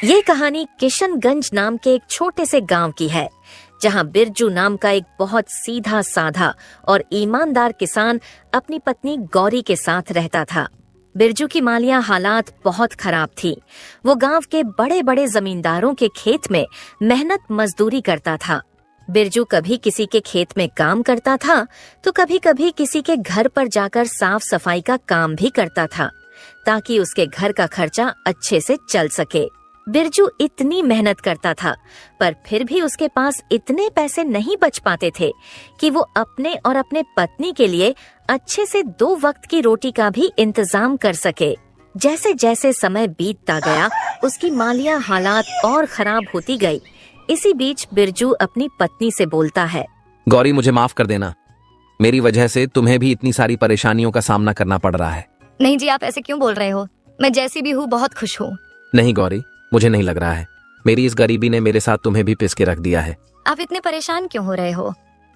ये कहानी किशनगंज नाम के एक छोटे से गांव की है, जहां बिरजू नाम का एक बहुत सीधा साधा और ईमानदार किसान अपनी पत्नी गौरी के साथ रहता था। बिरजू की मालिया हालात बहुत खराब थी। वो गांव के बड़े बड़े जमींदारों के खेत में मेहनत मजदूरी करता था। बिरजू कभी किसी के खेत में काम करता था तो कभी कभी किसी के घर पर जाकर साफ सफाई का काम भी करता था, ताकि उसके घर का खर्चा अच्छे से चल सके। बिरजू इतनी मेहनत करता था, पर फिर भी उसके पास इतने पैसे नहीं बच पाते थे कि वो अपने और अपने पत्नी के लिए अच्छे से 2 वक्त की रोटी का भी इंतजाम कर सके। जैसे जैसे समय बीतता गया, उसकी मालिया हालात और खराब होती गई। इसी बीच बिरजू अपनी पत्नी से बोलता है, गौरी, मुझे माफ कर देना। मेरी वजह से तुम्हें भी इतनी सारी परेशानियों का सामना करना पड़ रहा है। नहीं जी, आप ऐसे क्यों बोल रहे हो? मैं जैसी भी हूँ बहुत खुश हूँ। नहीं गौरी, मुझे नहीं लग रहा है। मेरी इस गरीबी ने मेरे साथ तुम्हें भी पिस के रख दिया है। आप इतने परेशान क्यों हो रहे हो?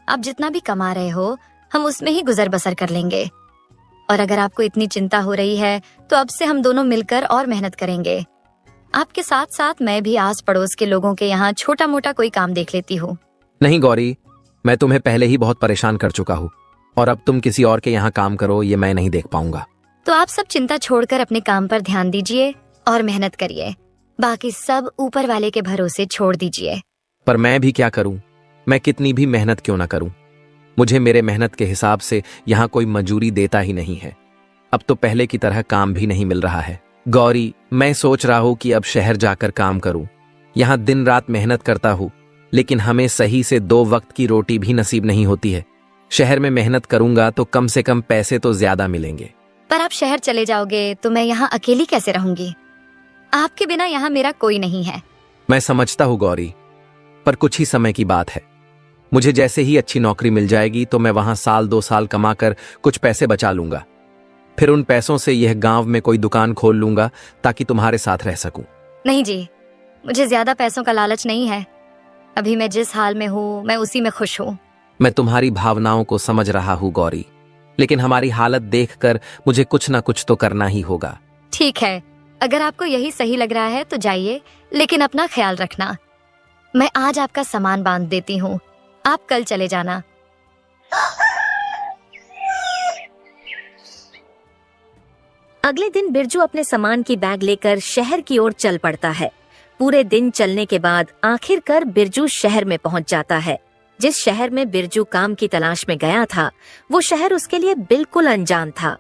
आप जितना भी कमा रहे हो, हम उसमें ही गुजर बसर कर लेंगे। और अगर आपको इतनी चिंता हो रही है तो अब से हम दोनों मिलकर और मेहनत करेंगे। आपके साथ साथ मैं भी आस पड़ोस के लोगों के यहाँ छोटा मोटा कोई काम देख लेती हूँ। नहीं गौरी, मैं तुम्हें पहले ही बहुत परेशान कर चुका हूँ, और अब तुम किसी और के यहाँ काम करो, ये मैं नहीं देख पाऊंगा। तो आप सब चिंता छोड़कर अपने काम पर ध्यान दीजिए और मेहनत करिए। बाकी सब ऊपर वाले के भरोसे छोड़ दीजिए। पर मैं भी क्या करूं? मैं कितनी भी मेहनत क्यों ना करूं, मुझे मेरे मेहनत के हिसाब से यहाँ कोई मजूरी देता ही नहीं है। अब तो पहले की तरह काम भी नहीं मिल रहा है। गौरी, मैं सोच रहा हूँ कि अब शहर जाकर काम करूं। यहाँ दिन रात मेहनत करता हूँ, लेकिन हमें सही से 2 वक्त की रोटी भी नसीब नहीं होती है। शहर में मेहनत करूंगा तो कम से कम पैसे तो ज्यादा मिलेंगे। पर आप शहर चले जाओगे तो मैं यहाँ अकेली कैसे रहूंगी? आपके बिना यहाँ मेरा कोई नहीं है। मैं समझता हूँ गौरी, पर कुछ ही समय की बात है। मुझे जैसे ही अच्छी नौकरी मिल जाएगी तो मैं वहां 1-2 साल कमाकर कुछ पैसे बचा लूंगा। फिर उन पैसों से यह गांव में कोई दुकान खोल लूंगा, ताकि तुम्हारे साथ रह सकूं। नहीं जी, मुझे ज्यादा पैसों का लालच नहीं है। अभी मैं जिस हाल में हूँ मैं उसी में खुश हूँ। मैं तुम्हारी भावनाओं को समझ रहा हूँ गौरी, लेकिन हमारी हालत देखकर मुझे कुछ ना कुछ तो करना ही होगा। ठीक है, अगर आपको यही सही लग रहा है तो जाइए, लेकिन अपना ख्याल रखना। मैं आज आपका सामान बांध देती हूँ, आप कल चले जाना। अगले दिन बिरजू अपने सामान की बैग लेकर शहर की ओर चल पड़ता है। पूरे दिन चलने के बाद आखिरकार बिरजू शहर में पहुंच जाता है। जिस शहर में बिरजू काम की तलाश में गया था, वो शहर उसके लिए बिल्कुल अनजान था।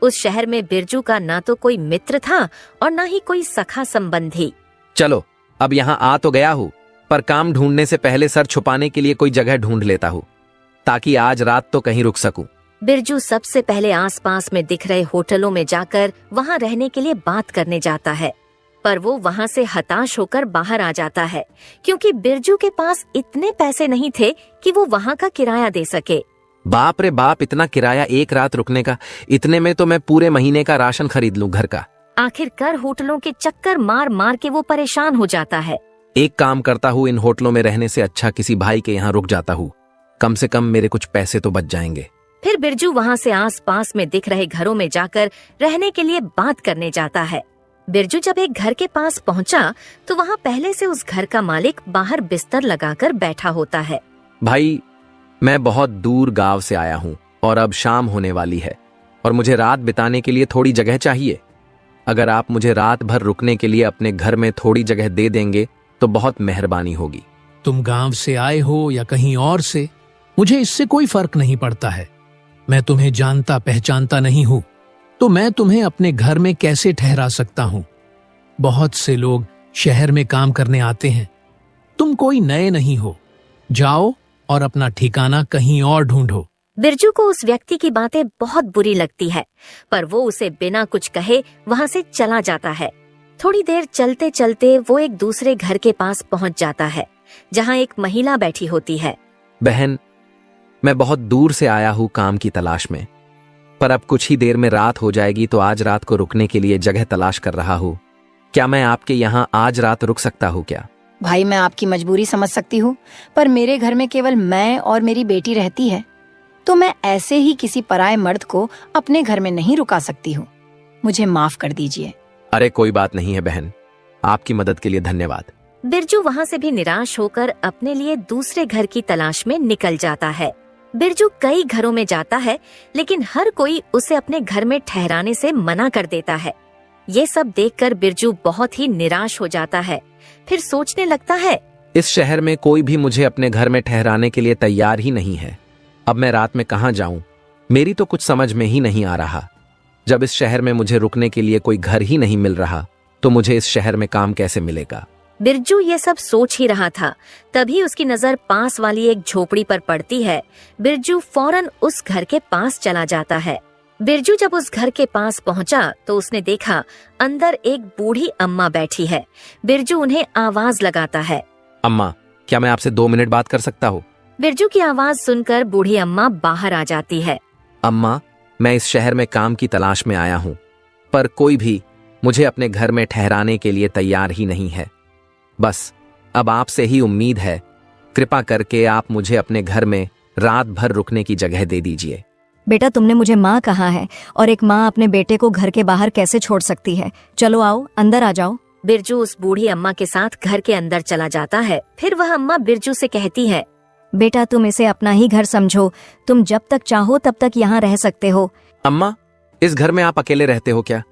उस शहर में बिरजू का ना तो कोई मित्र था और ना ही कोई सखा संबंधी। चलो, अब यहाँ आ तो गया हूँ, पर काम ढूंढने से पहले सर छुपाने के लिए कोई जगह ढूंढ लेता हूँ, ताकि आज रात तो कहीं रुक सकूं। बिरजू सबसे पहले आसपास में दिख रहे होटलों में जाकर वहां रहने के लिए बात करने जाता है, पर वो वहां से हताश होकर बाहर आ जाता है, क्योंकि बिरजू के पास इतने पैसे नहीं थे कि वो वहां का किराया दे सके। बाप रे बाप, इतना किराया एक रात रुकने का! इतने में तो मैं पूरे महीने का राशन खरीद लूं घर का। आखिरकार होटलों के चक्कर मार मार के वो परेशान हो जाता है। एक काम करता हूँ, इन होटलों में रहने से अच्छा किसी भाई के यहाँ रुक जाता हूँ। कम से कम मेरे कुछ पैसे तो बच जाएंगे। फिर बिरजू वहां से आसपास में दिख रहे घरों में जाकर रहने के लिए बात करने जाता है। बिरजू जब एक घर के पास पहुंचा तो वहां पहले से उस घर का मालिक बाहर बिस्तर लगाकर बैठा होता है। भाई, मैं बहुत दूर गांव से आया हूँ और अब शाम होने वाली है, और मुझे रात बिताने के लिए थोड़ी जगह चाहिए। अगर आप मुझे रात भर रुकने के लिए अपने घर में थोड़ी जगह दे देंगे तो बहुत मेहरबानी होगी। तुम गांव से आए हो या कहीं और से, मुझे इससे कोई फर्क नहीं पड़ता है। मैं तुम्हें जानता पहचानता नहीं हूँ, तो मैं तुम्हें अपने घर में कैसे ठहरा सकता हूँ? बहुत से लोग शहर में काम करने आते हैं, तुम कोई नए नहीं हो। जाओ और अपना ठिकाना कहीं और ढूंढो। बिरजू को उस व्यक्ति की बातें बहुत बुरी लगती है, पर वो उसे बिना कुछ कहे वहां से चला जाता है। थोड़ी देर चलते चलते वो एक दूसरे घर के पास पहुंच जाता है, जहां एक महिला बैठी होती है। बहन, मैं बहुत दूर से आया हूँ काम की तलाश में, पर अब कुछ ही देर में रात हो जाएगी, तो आज रात को रुकने के लिए जगह तलाश कर रहा हूँ। क्या मैं आपके यहाँ आज रात रुक सकता हूँ क्या? भाई, मैं आपकी मजबूरी समझ सकती हूँ, पर मेरे घर में केवल मैं और मेरी बेटी रहती है, तो मैं ऐसे ही किसी पराये मर्द को अपने घर में नहीं रुका सकती हूँ। मुझे माफ कर दीजिए। अरे कोई बात नहीं है बहन, आपकी मदद के लिए धन्यवाद। बिरजू वहाँ से भी निराश होकर अपने लिए दूसरे घर की तलाश में निकल जाता है। बिरजू कई घरों में जाता है, लेकिन हर कोई उसे अपने घर में ठहराने से मना कर देता है। ये सब देखकर बिरजू बहुत ही निराश हो जाता है। फिर सोचने लगता है, इस शहर में कोई भी मुझे अपने घर में ठहराने के लिए तैयार ही नहीं है। अब मैं रात में कहाँ जाऊं? मेरी तो कुछ समझ में ही नहीं आ रहा। जब इस शहर में मुझे रुकने के लिए कोई घर ही नहीं मिल रहा, तो मुझे इस शहर में काम कैसे मिलेगा? बिरजू ये सब सोच ही रहा था, तभी उसकी नजर पास वाली एक झोपड़ी पर पड़ती है। बिरजू फौरन उस घर के पास चला जाता है। बिरजू जब उस घर के पास पहुंचा तो उसने देखा अंदर एक बूढ़ी अम्मा बैठी है। बिरजू उन्हें आवाज लगाता है, अम्मा, क्या मैं आपसे 2 मिनट बात कर सकता हूँ? बिरजू की आवाज सुनकर बूढ़ी अम्मा बाहर आ जाती है। अम्मा, मैं इस शहर में काम की तलाश में आया हूँ, पर कोई भी मुझे अपने घर में ठहराने के लिए तैयार ही नहीं है। बस अब आपसे ही उम्मीद है, कृपा करके आप मुझे अपने घर में रात भर रुकने की जगह दे दीजिए। बेटा, तुमने मुझे माँ कहा है और एक माँ अपने बेटे को घर के बाहर कैसे छोड़ सकती है? चलो आओ, अंदर आ जाओ। बिरजू उस बूढ़ी अम्मा के साथ घर के अंदर चला जाता है। फिर वह अम्मा बिरजू से कहती है, बेटा, तुम इसे अपना ही घर समझो। तुम जब तक चाहो तब तक यहाँ रह सकते हो। अम्मा, इस घर में आप अकेले रहते हो क्या?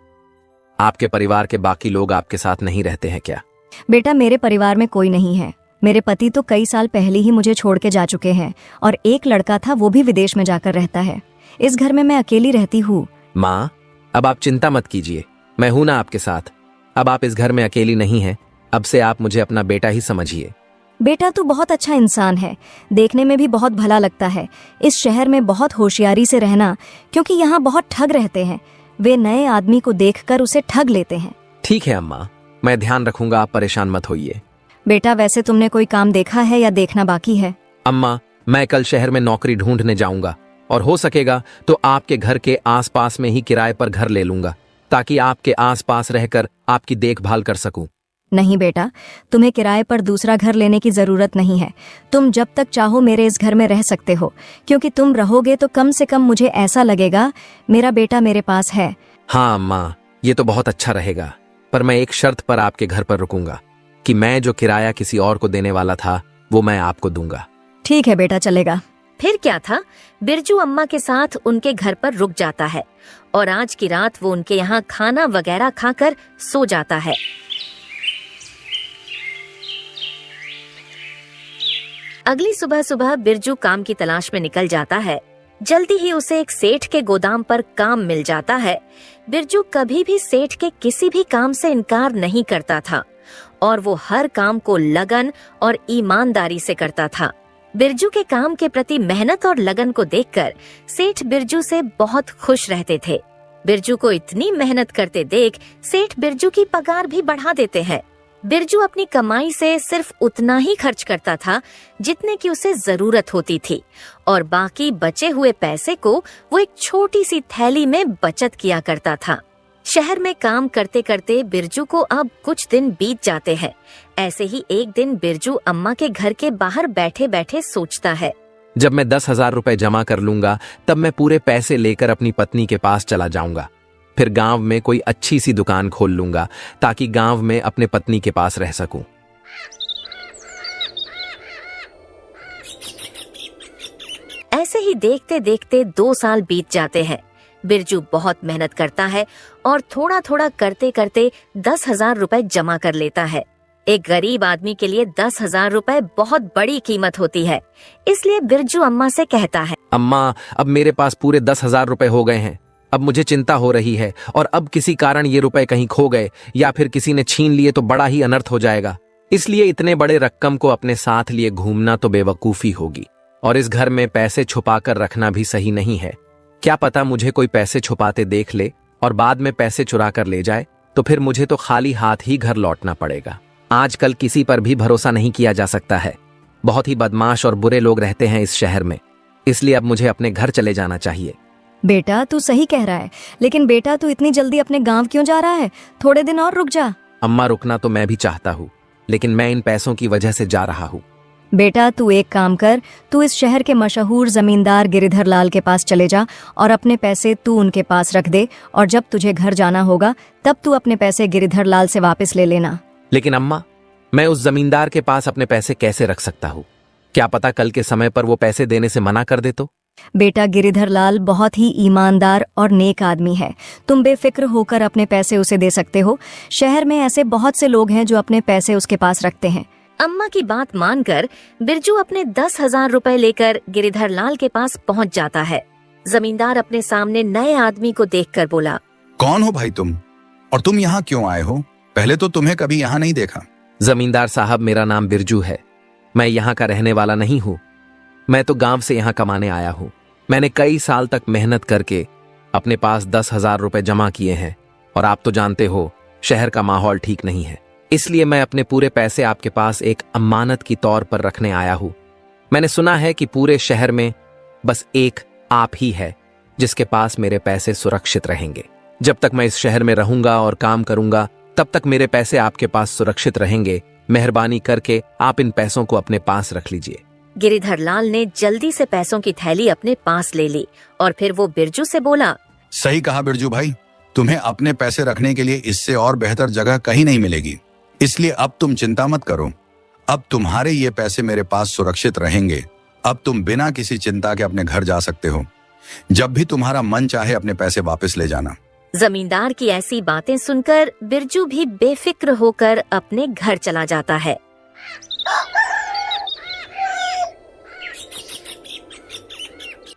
आपके परिवार के बाकी लोग आपके साथ नहीं रहते हैं क्या? बेटा, मेरे परिवार में कोई नहीं है। मेरे पति तो कई साल पहले ही मुझे छोड़ के जा चुके हैं और एक लड़का था, वो भी विदेश में जाकर रहता है। इस घर में मैं अकेली रहती हूँ। माँ, अब आप चिंता मत कीजिए, मैं हूं ना आपके साथ। अब आप इस घर में अकेली नहीं हैं। अब से आप मुझे अपना बेटा ही समझिए। बेटा, तू बहुत अच्छा इंसान है, देखने में भी बहुत भला लगता है। इस शहर में बहुत होशियारी से रहना, क्योंकि यहाँ बहुत ठग रहते हैं। वे नए आदमी को देखकर उसे ठग लेते हैं। ठीक है अम्मा, मैं ध्यान रखूंगा, आप परेशान मत होइए। बेटा, वैसे तुमने कोई काम देखा है या देखना बाकी है? अम्मा, मैं कल शहर में नौकरी ढूंढने जाऊंगा और हो सकेगा तो आपके घर के आसपास में ही किराए पर घर ले लूंगा, ताकि आपके आसपास रहकर आपकी देखभाल कर सकूं। नहीं बेटा, तुम्हें किराए पर दूसरा घर लेने की जरूरत नहीं है। तुम जब तक चाहो मेरे इस घर में रह सकते हो, क्योंकि तुम रहोगे तो कम से कम मुझे ऐसा लगेगा मेरा बेटा मेरे पास है। हाँ अम्मा, ये तो बहुत अच्छा रहेगा, पर मैं एक शर्त पर आपके घर पर रुकूंगा कि मैं जो किराया किसी और को देने वाला था वो मैं आपको दूंगा। ठीक है बेटा, चलेगा। फिर क्या था, बिरजू अम्मा के साथ उनके घर पर रुक जाता है और आज की रात वो उनके यहाँ खाना वगैरह खाकर सो जाता है। अगली सुबह सुबह बिरजू काम की तलाश में निकल जाता है। जल्दी ही उसे एक सेठ के गोदाम पर काम मिल जाता है। बिरजू कभी भी सेठ के किसी भी काम से इनकार नहीं करता था और वो हर काम को लगन और ईमानदारी से करता था। बिरजू के काम के प्रति मेहनत और लगन को देखकर सेठ बिरजू से बहुत खुश रहते थे। बिरजू को इतनी मेहनत करते देख सेठ बिरजू की पगार भी बढ़ा देते हैं। बिरजू अपनी कमाई से सिर्फ उतना ही खर्च करता था जितने की उसे जरूरत होती थी और बाकी बचे हुए पैसे को वो एक छोटी सी थैली में बचत किया करता था। शहर में काम करते करते बिरजू को अब कुछ दिन बीत जाते हैं। ऐसे ही एक दिन बिरजू अम्मा के घर के बाहर बैठे बैठे सोचता है, जब मैं 10,000 रुपए जमा कर लूंगा तब मैं पूरे पैसे लेकर अपनी पत्नी के पास चला जाऊंगा। फिर गांव में कोई अच्छी सी दुकान खोल लूंगा ताकि गांव में अपने पत्नी के पास रह सकूं। ऐसे ही देखते देखते 2 साल बीत जाते हैं। बिरजू बहुत मेहनत करता है और थोड़ा थोड़ा करते करते 10,000 रुपए जमा कर लेता है। एक गरीब आदमी के लिए 10,000 रुपए बहुत बड़ी कीमत होती है, इसलिए बिरजू अम्मा से कहता है, अम्मा, अब मेरे पास पूरे 10,000 रुपए हो गए हैं। अब मुझे चिंता हो रही है और अब किसी कारण ये रुपए कहीं खो गए या फिर किसी ने छीन लिए तो बड़ा ही अनर्थ हो जाएगा। इसलिए इतने बड़े रकम को अपने साथ लिए घूमना तो बेवकूफी होगी और इस घर में पैसे छुपा कर रखना भी सही नहीं है। क्या पता मुझे कोई पैसे छुपाते देख ले और बाद में पैसे चुरा कर ले जाए, तो फिर मुझे तो खाली हाथ ही घर लौटना पड़ेगा। आजकल किसी पर भी भरोसा नहीं किया जा सकता है। बहुत ही बदमाश और बुरे लोग रहते हैं इस शहर में, इसलिए अब मुझे अपने घर चले जाना चाहिए। बेटा, तू सही कह रहा है, लेकिन बेटा तू इतनी जल्दी अपने गांव क्यों जा रहा है? थोड़े दिन और रुक जा। अम्मा, रुकना तो मैं भी चाहता हूँ, लेकिन मैं इन पैसों की वजह से जा रहा हूँ। बेटा, तू एक काम कर, तू इस शहर के मशहूर जमींदार गिरिधर लाल के पास चले जा और अपने पैसे तू उनके पास रख दे और जब तुझे घर जाना होगा तब तू अपने पैसे गिरिधर लाल से वापस ले लेना। लेकिन अम्मा, मैं उस जमींदार के पास अपने पैसे कैसे रख सकता हूँ? क्या पता कल के समय पर वो पैसे देने से मना कर दे तो? बेटा, गिरिधर लाल बहुत ही ईमानदार और नेक आदमी है। तुम बेफिक्र होकर अपने पैसे उसे दे सकते हो। शहर में ऐसे बहुत से लोग हैं जो अपने पैसे उसके पास रखते हैं। अम्मा की बात मानकर बिरजू अपने 10,000 रुपए लेकर गिरिधर लाल के पास पहुंच जाता है। जमींदार अपने सामने नए आदमी को देखकर बोला, कौन हो भाई तुम, और तुम यहाँ क्यों आए हो? पहले तो तुम्हें कभी यहाँ नहीं देखा। जमींदार साहब, मेरा नाम बिरजू है। मैं यहाँ का रहने वाला नहीं हूँ। मैं तो गांव से यहाँ कमाने आया हूँ। मैंने कई साल तक मेहनत करके अपने पास 10,000 रुपए जमा किए हैं, और आप तो जानते हो शहर का माहौल ठीक नहीं है। इसलिए मैं अपने पूरे पैसे आपके पास एक अमानत की तौर पर रखने आया हूँ। मैंने सुना है कि पूरे शहर में बस एक आप ही है जिसके पास मेरे पैसे सुरक्षित रहेंगे। जब तक मैं इस शहर में रहूंगा और काम करूंगा, तब तक मेरे पैसे आपके पास सुरक्षित रहेंगे। मेहरबानी करके आप इन पैसों को अपने पास रख लीजिए। गिरिधर लाल ने जल्दी से पैसों की थैली अपने पास ले ली और फिर वो बिरजू से बोला, सही कहा बिरजू भाई, तुम्हें अपने पैसे रखने के लिए इससे और बेहतर जगह कहीं नहीं मिलेगी। इसलिए अब तुम चिंता मत करो। अब तुम्हारे ये पैसे मेरे पास सुरक्षित रहेंगे। अब तुम बिना किसी चिंता के अपने घर जा सकते हो। जब भी तुम्हारा मन चाहे अपने पैसे वापस ले जाना। जमींदार की ऐसी बातें सुनकर बिरजू भी बेफिक्र होकर अपने घर चला जाता है।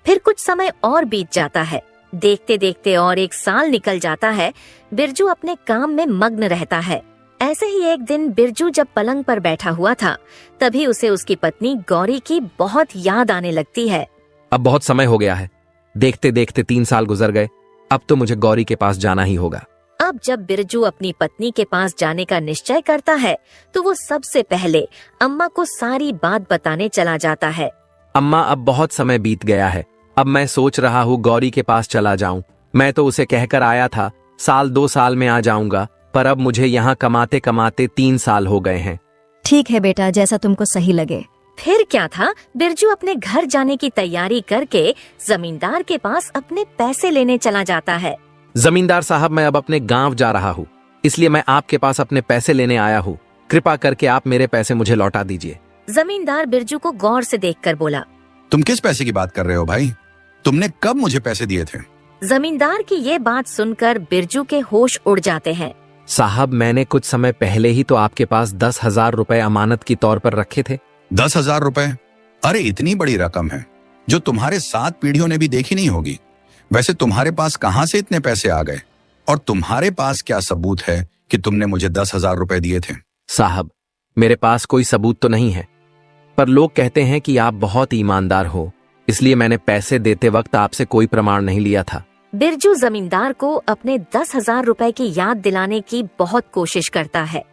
फिर कुछ समय और बीत जाता है। देखते देखते और 1 साल निकल जाता है। बिरजू अपने काम में मग्न रहता है। ऐसे ही एक दिन बिरजू जब पलंग पर बैठा हुआ था, तभी उसे उसकी पत्नी गौरी की बहुत याद आने लगती है। अब बहुत समय हो गया है। देखते देखते 3 साल गुजर गए। अब तो मुझे गौरी के पास जाना ही होगा। अब जब बिरजू अपनी पत्नी के पास जाने का निश्चय करता है, तो वो सबसे पहले अम्मा को सारी बात बताने चला जाता है। अम्मा, अब बहुत समय बीत गया है। अब मैं सोच रहा हूँ गौरी के पास चला जाऊं। मैं तो उसे कहकर आया था 1-2 साल में आ जाऊंगा, पर अब मुझे यहाँ कमाते कमाते 3 साल हो गए हैं। ठीक है बेटा, जैसा तुमको सही लगे। फिर क्या था, बिरजू अपने घर जाने की तैयारी करके जमींदार के पास अपने पैसे लेने चला जाता है। जमींदार साहब, मैं अब अपने गांव जा रहा हूँ, इसलिए मैं आपके पास अपने पैसे लेने आया हूँ। कृपा करके आप मेरे पैसे मुझे लौटा दीजिए। जमींदार बिरजू को गौर से देखकर बोला, तुम किस पैसे की बात कर रहे हो भाई? तुमने कब मुझे पैसे दिए थे? जमींदार की ये बात सुनकर बिरजू के होश उड़ जाते हैं। साहब, मैंने कुछ समय पहले ही तो आपके पास 10,000 रुपए अमानत की तौर पर रखे थे। 10,000 रुपए? अरे इतनी बड़ी रकम है जो तुम्हारे 7 पीढ़ियों ने भी देखी नहीं होगी। वैसे तुम्हारे पास कहां से इतने पैसे आ गए? और तुम्हारे पास क्या सबूत है कि तुमने मुझे 10,000 रुपए दिए थे? साहब, मेरे पास कोई सबूत तो नहीं है, पर लोग कहते हैं कि आप बहुत ईमानदार हो, इसलिए मैंने पैसे देते वक्त आपसे कोई प्रमाण नहीं लिया था। बिरजू जमींदार को अपने 10,000 रुपए की याद दिलाने की बहुत कोशिश करता है,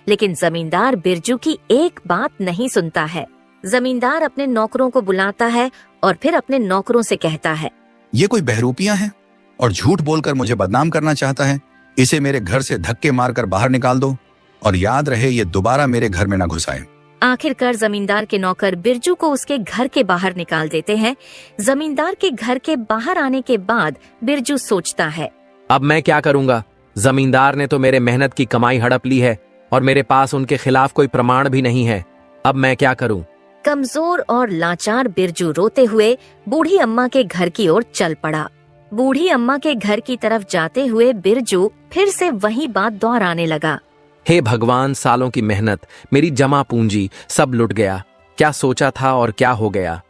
लेकिन जमींदार बिरजू की एक बात नहीं सुनता है। जमींदार अपने नौकरों को बुलाता है और फिर अपने नौकरों से कहता है, ये कोई बहरूपियां है और झूठ बोलकर मुझे बदनाम करना चाहता है। इसे मेरे घर से धक्के मारकर बाहर निकाल दो, और याद रहे ये दोबारा मेरे घर में न घुसाए। आखिरकार जमींदार के नौकर बिरजू को उसके घर के बाहर निकाल देते हैं। जमींदार के घर के बाहर आने के बाद बिरजू सोचता है, अब मैं क्या करूंगा? जमींदार ने तो मेरे मेहनत की कमाई हड़प ली है और मेरे पास उनके खिलाफ कोई प्रमाण भी नहीं है। अब मैं क्या करूं? कमजोर और लाचार बिरजू रोते हुए बूढ़ी अम्मा के घर की ओर चल पड़ा। बूढ़ी अम्मा के घर की तरफ जाते हुए बिरजू फिर से वही बात दोहराने लगा। हे भगवान, सालों की मेहनत, मेरी जमा पूंजी सब लुट गया। क्या सोचा था और क्या हो गया?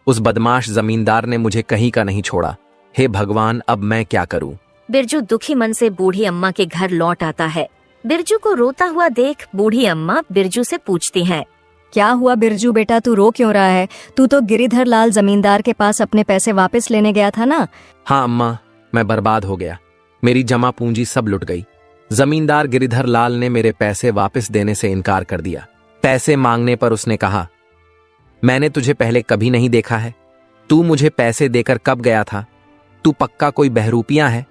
उस बदमाश जमींदार ने मुझे कहीं का नहीं छोड़ा। हे भगवान, अब मैं क्या करूं? बिरजू दुखी मन से बूढ़ी अम्मा के घर लौट आता है। बिरजू को रोता हुआ देख बूढ़ी अम्मा बिरजू से पूछती हैं, क्या हुआ बिरजू बेटा, तू रो क्यों रहा है? तू तो गिरिधर लाल जमींदार के पास अपने पैसे वापस लेने गया था ना? हाँ अम्मा, मैं बर्बाद हो गया। मेरी जमा पूंजी सब लुट गई। जमींदार गिरिधर लाल ने मेरे पैसे वापस देने से इनकार कर दिया। पैसे मांगने पर उसने कहा, मैंने तुझे पहले कभी नहीं देखा है। तू मुझे पैसे देकर कब गया था? तू पक्का कोई बहरूपियां है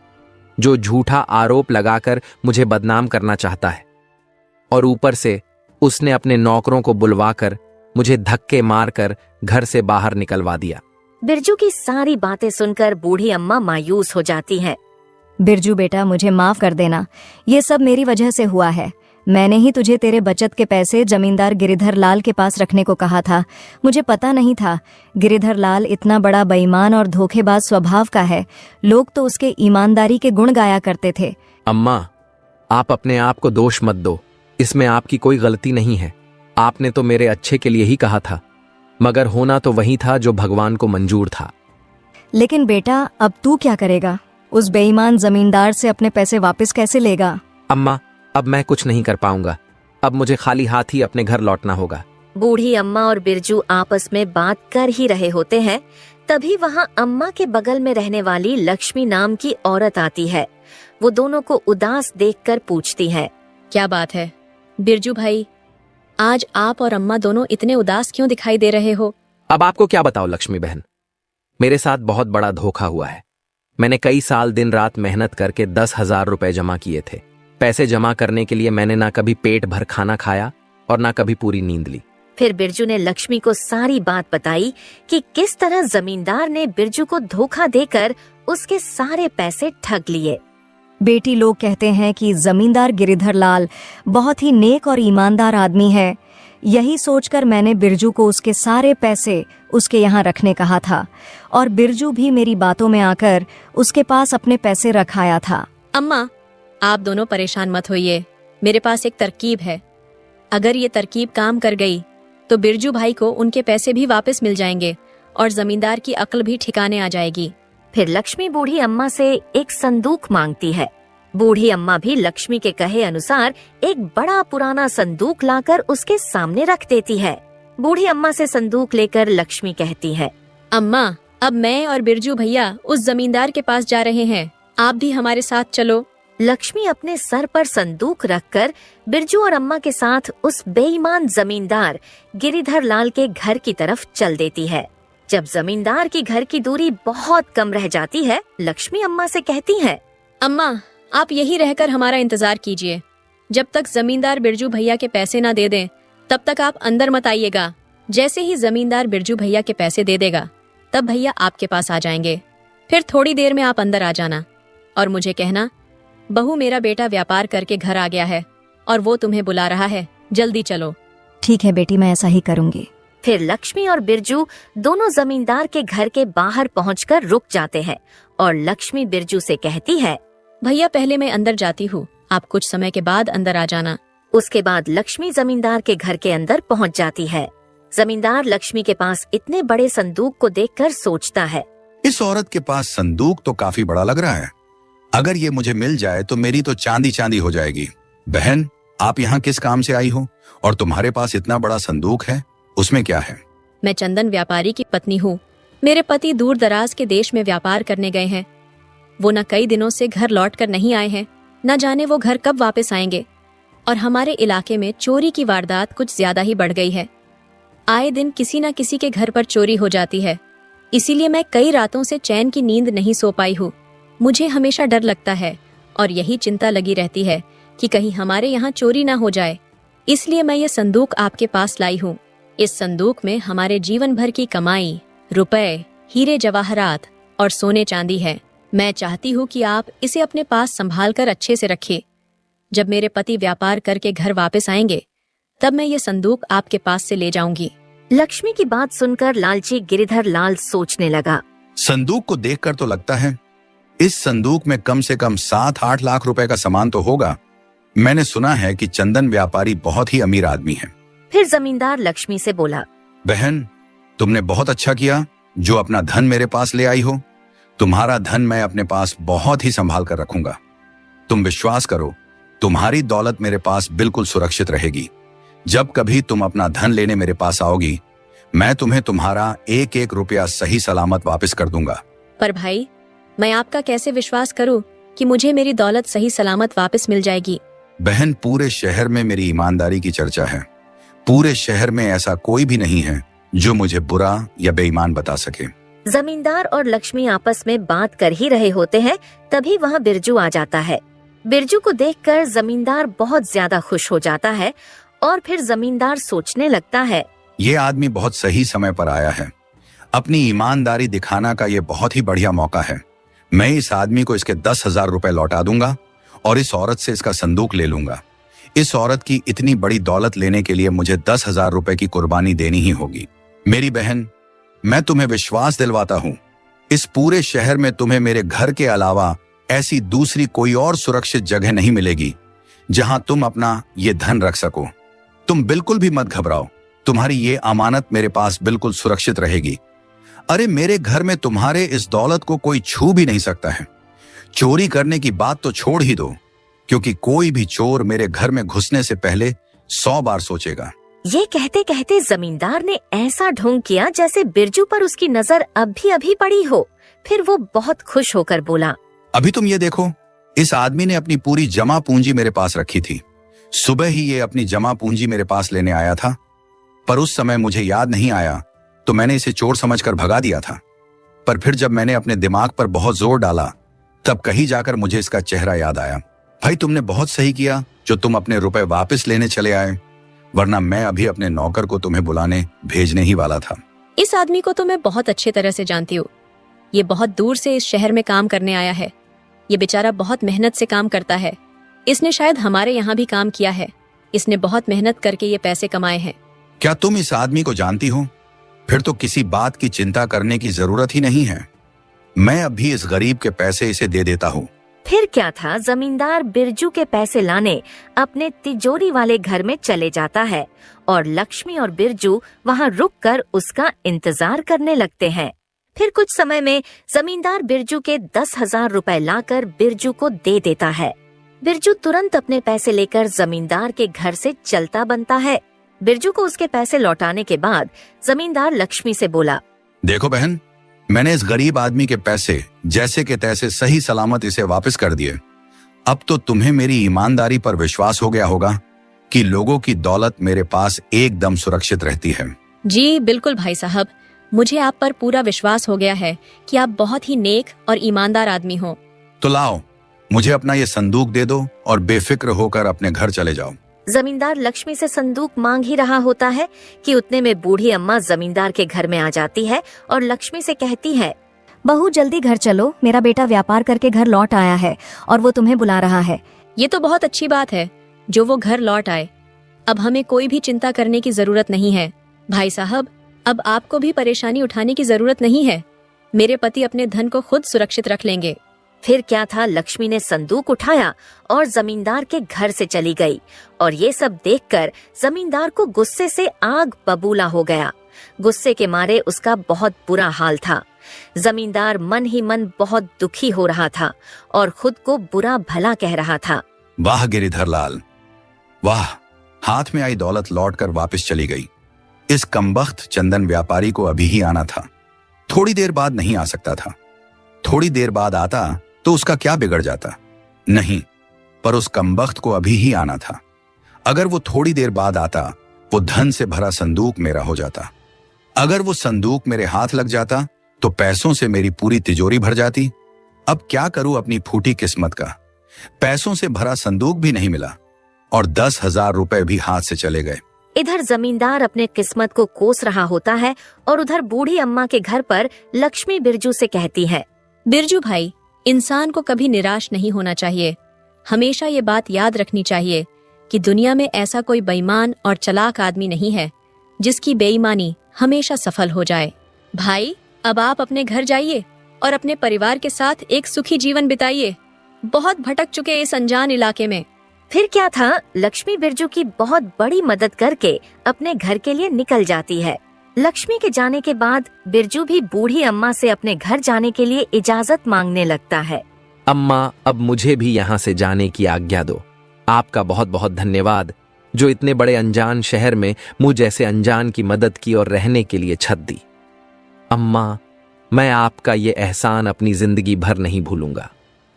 जो झूठा आरोप लगाकर मुझे बदनाम करना चाहता है। और ऊपर से उसने अपने नौकरों को बुलवाकर मुझे धक्के मारकर घर से बाहर निकलवा दिया। बिरजू की सारी बातें सुनकर बूढ़ी अम्मा मायूस हो जाती हैं। बिरजू बेटा, मुझे माफ कर देना। ये सब मेरी वजह से हुआ है। मैंने ही तुझे तेरे बचत के पैसे जमींदार गिरिधर लाल के पास रखने को कहा था। मुझे पता नहीं था गिरिधर लाल इतना बड़ा बेईमान और धोखेबाज स्वभाव का है। लोग तो उसके ईमानदारी के गुण गाया करते थे। अम्मा, आप अपने आप को दोष मत दो, इसमें आपकी कोई गलती नहीं है। आपने तो मेरे अच्छे के लिए ही कहा था, मगर होना तो वही था जो भगवान को मंजूर था। लेकिन बेटा, अब तू क्या करेगा? उस बेईमान जमींदार से अपने पैसे वापस कैसे लेगा? अम्मा, अब मैं कुछ नहीं कर पाऊंगा। अब मुझे खाली हाथ ही अपने घर लौटना होगा। बूढ़ी अम्मा और बिरजू आपस में बात कर ही रहे होते हैं, तभी वहाँ अम्मा के बगल में रहने वाली लक्ष्मी नाम की औरत आती है। वो दोनों को उदास देखकर पूछती है, क्या बात है बिरजू भाई, आज आप और अम्मा दोनों इतने उदास क्यों दिखाई दे रहे हो? अब आपको क्या बताओ लक्ष्मी बहन, मेरे साथ बहुत बड़ा धोखा हुआ है। मैंने कई साल दिन रात मेहनत करके 10,000 रुपए जमा किए थे। पैसे जमा करने के लिए मैंने ना कभी पेट भर खाना खाया और ना कभी पूरी नींद ली। फिर बिरजू ने लक्ष्मी को सारी बात बताई कि किस तरह जमींदार ने बिरजू को धोखा देकर उसके सारे पैसे ठग लिए। बेटी, लोग कहते हैं कि जमींदार गिरिधर लाल बहुत ही नेक और ईमानदार आदमी है। यही सोचकर मैंने बिरजू को उसके सारे पैसे उसके यहाँ रखने कहा था और बिरजू भी मेरी बातों में आकर उसके पास अपने पैसे रखाया था। अम्मा, आप दोनों परेशान मत होइए, मेरे पास एक तरकीब है। अगर ये तरकीब काम कर गई तो बिरजू भाई को उनके पैसे भी वापस मिल जाएंगे और जमींदार की अक्ल भी ठिकाने आ जाएगी। फिर लक्ष्मी बूढ़ी अम्मा से एक संदूक मांगती है। बूढ़ी अम्मा भी लक्ष्मी के कहे अनुसार एक बड़ा पुराना संदूक लाकर उसके सामने रख देती है। बूढ़ी अम्मा से संदूक लेकर लक्ष्मी कहती है, अम्मा, अब मैं और बिरजू भैया उस जमींदार के पास जा रहे हैं, आप भी हमारे साथ चलो। लक्ष्मी अपने सर पर संदूक रखकर बिरजू और अम्मा के साथ उस बेईमान जमींदार गिरिधर लाल के घर की तरफ चल देती है। जब जमींदार की घर की दूरी बहुत कम रह जाती है, लक्ष्मी अम्मा से कहती है, अम्मा, आप यही रहकर हमारा इंतजार कीजिए। जब तक जमींदार बिरजू भैया के पैसे ना दे दें, तब तक आप अंदर मत आइएगा। जैसे ही जमींदार बिरजू भैया के पैसे दे देगा, तब भैया आपके पास आ जाएंगे। फिर थोड़ी देर में आप अंदर आ जाना और मुझे कहना, बहू, मेरा बेटा व्यापार करके घर आ गया है और वो तुम्हें बुला रहा है, जल्दी चलो। ठीक है बेटी, मैं ऐसा ही करूंगी। फिर लक्ष्मी और बिरजू दोनों जमींदार के घर के बाहर पहुंचकर रुक जाते हैं और लक्ष्मी बिरजू से कहती है, भैया, पहले मैं अंदर जाती हूँ, आप कुछ समय के बाद अंदर आ जाना। उसके बाद लक्ष्मी जमींदार के घर के अंदर पहुंच जाती है। जमींदार लक्ष्मी के पास इतने बड़े संदूक को देखकर सोचता है, इस औरत के पास संदूक तो काफी बड़ा लग रहा है। अगर ये मुझे मिल जाए तो मेरी तो चांदी चांदी हो जाएगी। बहन, आप यहाँ किस काम से आई हो और तुम्हारे पास इतना बड़ा संदूक है, उसमें क्या है? मैं चंदन व्यापारी की पत्नी हूँ। मेरे पति दूर दराज के देश में व्यापार करने गए हैं। वो न कई दिनों से घर लौट कर नहीं आए हैं, न जाने वो घर कब वापस आएंगे। और हमारे इलाके में चोरी की वारदात कुछ ज्यादा ही बढ़ गई है। आए दिन किसी न किसी के घर पर चोरी हो जाती है। इसीलिए मैं कई रातों से चैन की नींद नहीं सो पाई हूँ। मुझे हमेशा डर लगता है और यही चिंता लगी रहती है कि कहीं हमारे यहाँ चोरी ना हो जाए। इसलिए मैं ये संदूक आपके पास लाई हूँ। इस संदूक में हमारे जीवन भर की कमाई, रुपए, हीरे जवाहरात और सोने चांदी है। मैं चाहती हूँ कि आप इसे अपने पास संभाल कर अच्छे से रखें। जब मेरे पति व्यापार करके घर वापस आएंगे, तब मैं ये संदूक आपके पास से ले जाऊंगी। लक्ष्मी की बात सुनकर लालची गिरिधर लाल सोचने लगा। संदूक को देखकर तो लगता है इस संदूक में कम से कम 7-8 लाख रुपए का सामान तो होगा। मैंने सुना है कि चंदन व्यापारी बहुत ही अमीर आदमी है। फिर जमींदार लक्ष्मी से बोला, बहन, तुमने बहुत अच्छा किया जो अपना धन मेरे पास ले आई हो। तुम्हारा धन मैं अपने पास बहुत ही संभाल कर रखूंगा। तुम विश्वास करो, तुम्हारी दौलत मेरे पास बिल्कुल सुरक्षित रहेगी। जब कभी तुम अपना धन लेने मेरे पास आओगी, मैं तुम्हें तुम्हारा 1-1 रुपया सही सलामत वापस कर दूंगा। पर भाई, मैं आपका कैसे विश्वास करूं कि मुझे मेरी दौलत सही सलामत वापस मिल जाएगी? बहन, पूरे शहर में मेरी ईमानदारी की चर्चा है। पूरे शहर में ऐसा कोई भी नहीं है जो मुझे बुरा या बेईमान बता सके। जमींदार और लक्ष्मी आपस में बात कर ही रहे होते हैं, तभी वहाँ बिरजू आ जाता है। बिरजू को देखकर जमींदार बहुत ज्यादा खुश हो जाता है और फिर जमींदार सोचने लगता है, ये आदमी बहुत सही समय पर आया है। अपनी ईमानदारी दिखाना का ये बहुत ही बढ़िया मौका है। मैं इस आदमी को इसके 10,000 रुपए लौटा दूंगा और इस औरत से इसका संदूक ले लूंगा। इस औरत की इतनी बड़ी दौलत लेने के लिए मुझे 10,000 रुपए की कुर्बानी देनी ही होगी। मेरी बहन, मैं तुम्हें विश्वास दिलवाता हूं, इस पूरे शहर में तुम्हें मेरे घर के अलावा ऐसी दूसरी कोई और सुरक्षित जगह नहीं मिलेगी जहां तुम अपना ये धन रख सको। तुम बिल्कुल भी मत घबराओ, तुम्हारी ये अमानत मेरे पास बिल्कुल सुरक्षित रहेगी। अरे मेरे घर में तुम्हारे इस दौलत को कोई छू भी नहीं सकता है। चोरी करने की बात तो छोड़ ही दो, क्योंकि कोई भी चोर मेरे घर में घुसने से पहले 100 बार सोचेगा। ये कहते कहते जमींदार ने ऐसा ढोंग किया जैसे बिरजू पर उसकी नजर अभी पड़ी हो। फिर वो बहुत खुश होकर बोला, अभी तुम ये देखो, इस आदमी ने अपनी पूरी जमा पूंजी मेरे पास रखी थी। सुबह ही ये अपनी जमा पूंजी मेरे पास लेने आया था, पर उस समय मुझे याद नहीं आया तो मैंने इसे चोर समझकर भगा दिया था। पर फिर जब मैंने अपने दिमाग पर बहुत जोर डाला तब कहीं जाकर मुझे इसका चेहरा याद आया। भाई, तुमने बहुत सही किया जो तुम अपने रुपए वापस लेने चले आए, वरना मैं अभी अपने नौकर को तुम्हें बुलाने भेजने ही वाला था। इस आदमी को तो मैं बहुत अच्छे तरह से जानती हूँ। ये बहुत दूर से इस शहर में काम करने आया है। ये बेचारा बहुत मेहनत से काम करता है। इसने शायद हमारे यहाँ भी काम किया है। इसने बहुत मेहनत करके ये पैसे कमाए हैं। क्या तुम इस आदमी को जानती हो? फिर तो किसी बात की चिंता करने की जरूरत ही नहीं है। मैं अभी इस गरीब के पैसे इसे दे देता हूँ। फिर क्या था, जमींदार बिरजू के पैसे लाने अपने तिजोरी वाले घर में चले जाता है और लक्ष्मी और बिरजू वहाँ रुककर उसका इंतजार करने लगते हैं। फिर कुछ समय में जमींदार बिरजू के 10,000 रुपए लाकर बिरजू को दे देता है। बिरजू तुरंत अपने पैसे लेकर जमींदार के घर से चलता बनता है। बिरजू को उसके पैसे लौटाने के बाद जमींदार लक्ष्मी से बोला, देखो बहन, मैंने इस गरीब आदमी के पैसे जैसे के तैसे सही सलामत इसे वापस कर दिए। अब तो तुम्हें मेरी ईमानदारी पर विश्वास हो गया होगा कि लोगों की दौलत मेरे पास एकदम सुरक्षित रहती है। जी बिल्कुल भाई साहब, मुझे आप पर पूरा विश्वास हो गया है कि आप बहुत ही नेक और ईमानदार आदमी हो। तो लाओ, मुझे अपना ये संदूक दे दो और बेफिक्र होकर अपने घर चले जाओ। जमींदार लक्ष्मी से संदूक मांग ही रहा होता है कि उतने में बूढ़ी अम्मा जमींदार के घर में आ जाती है और लक्ष्मी से कहती है, बहू जल्दी घर चलो, मेरा बेटा व्यापार करके घर लौट आया है और वो तुम्हें बुला रहा है। ये तो बहुत अच्छी बात है जो वो घर लौट आए। अब हमें कोई भी चिंता करने की जरूरत नहीं है। भाई साहब, अब आपको भी परेशानी उठाने की जरूरत नहीं है। मेरे पति अपने धन को खुद सुरक्षित रख लेंगे। फिर क्या था, लक्ष्मी ने संदूक उठाया और जमींदार के घर से चली गई और ये सब देखकर जमींदार को गुस्से से आग बबूला हो गया। गुस्से के मारे उसका बहुत बुरा हाल था। जमींदार मन ही मन बहुत दुखी हो रहा था और खुद को बुरा भला कह रहा था। वाह गिरिधर लाल, वाह, हाथ में आई दौलत लौटकर वापस चली गई। इस कमबख्त चंदन व्यापारी को अभी ही आना था, थोड़ी देर बाद नहीं आ सकता था। थोड़ी देर बाद आता तो उसका क्या बिगड़ जाता? नहीं, पर उस कमबख्त को अभी ही आना था। अगर वो थोड़ी देर बाद आता, वो धन से भरा संदूक मेरा हो जाता। अगर वो संदूक मेरे हाथ लग जाता तो पैसों से मेरी पूरी तिजोरी भर जाती। अब क्या करूं अपनी फूटी किस्मत का? पैसों से भरा संदूक भी नहीं मिला और 10,000 रुपए भी हाथ से चले गए। इधर जमींदार अपने किस्मत को कोस रहा होता है और उधर बूढ़ी अम्मा के घर पर लक्ष्मी बिरजू से कहती है, बिरजू भाई, इंसान को कभी निराश नहीं होना चाहिए। हमेशा ये बात याद रखनी चाहिए कि दुनिया में ऐसा कोई बेईमान और चालाक आदमी नहीं है जिसकी बेईमानी हमेशा सफल हो जाए। भाई, अब आप अपने घर जाइए और अपने परिवार के साथ एक सुखी जीवन बिताइए। बहुत भटक चुके इस अनजान इलाके में। फिर क्या था, लक्ष्मी बिरजू की बहुत बड़ी मदद करके अपने घर के लिए निकल जाती है। लक्ष्मी के जाने के बाद बिरजू भी बूढ़ी अम्मा से अपने घर जाने के लिए इजाजत मांगने लगता है। अम्मा, अब मुझे भी यहाँ से जाने की आज्ञा दो। आपका बहुत बहुत धन्यवाद जो इतने बड़े अनजान शहर में मुझ जैसे अनजान की मदद की और रहने के लिए छत दी। अम्मा, मैं आपका ये एहसान अपनी जिंदगी भर नहीं भूलूंगा।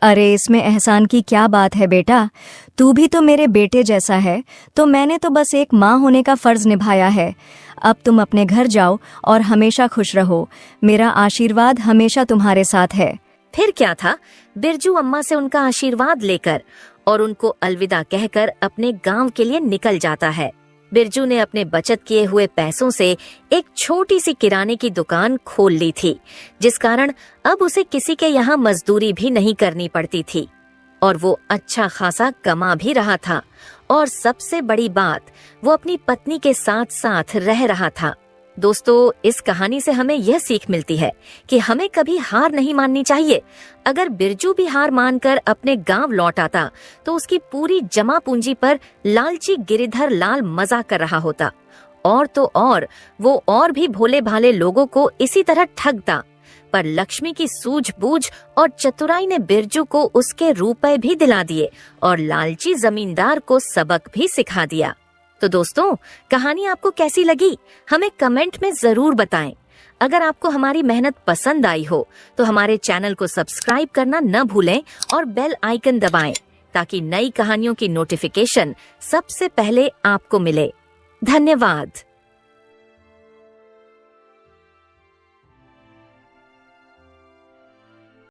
अरे इसमें एहसान की क्या बात है बेटा, तू भी तो मेरे बेटे जैसा है, तो मैंने तो बस एक माँ होने का फर्ज निभाया है। अब तुम अपने घर जाओ और हमेशा खुश रहो। मेरा आशीर्वाद हमेशा तुम्हारे साथ है। फिर क्या था, बिरजू अम्मा से उनका आशीर्वाद लेकर और उनको अलविदा कहकर अपने गांव के लिए निकल जाता है। बिरजू ने अपने बचत किए हुए पैसों से एक छोटी सी किराने की दुकान खोल ली थी, जिस कारण अब उसे किसी के यहाँ मजदूरी भी नहीं करनी पड़ती थी और वो अच्छा खासा कमा भी रहा था और सबसे बड़ी बात, वो अपनी पत्नी के साथ साथ रह रहा था। दोस्तों, इस कहानी से हमें यह सीख मिलती है कि हमें कभी हार नहीं माननी चाहिए। अगर बिरजू भी हार मानकर अपने गांव लौट आता तो उसकी पूरी जमा पूंजी पर लालची गिरिधर लाल मजा कर रहा होता, और तो और वो और भी भोले भाले लोगों को इसी तरह ठगता। पर लक्ष्मी की सूझबूझ और चतुराई ने बिरजू को उसके रुपए भी दिला दिए और लालची जमींदार को सबक भी सिखा दिया। तो दोस्तों, कहानी आपको कैसी लगी हमें कमेंट में जरूर बताएं। अगर आपको हमारी मेहनत पसंद आई हो तो हमारे चैनल को सब्सक्राइब करना न भूलें और बेल आइकन दबाएं ताकि नई कहानियों की नोटिफिकेशन सबसे पहले आपको मिले। धन्यवाद।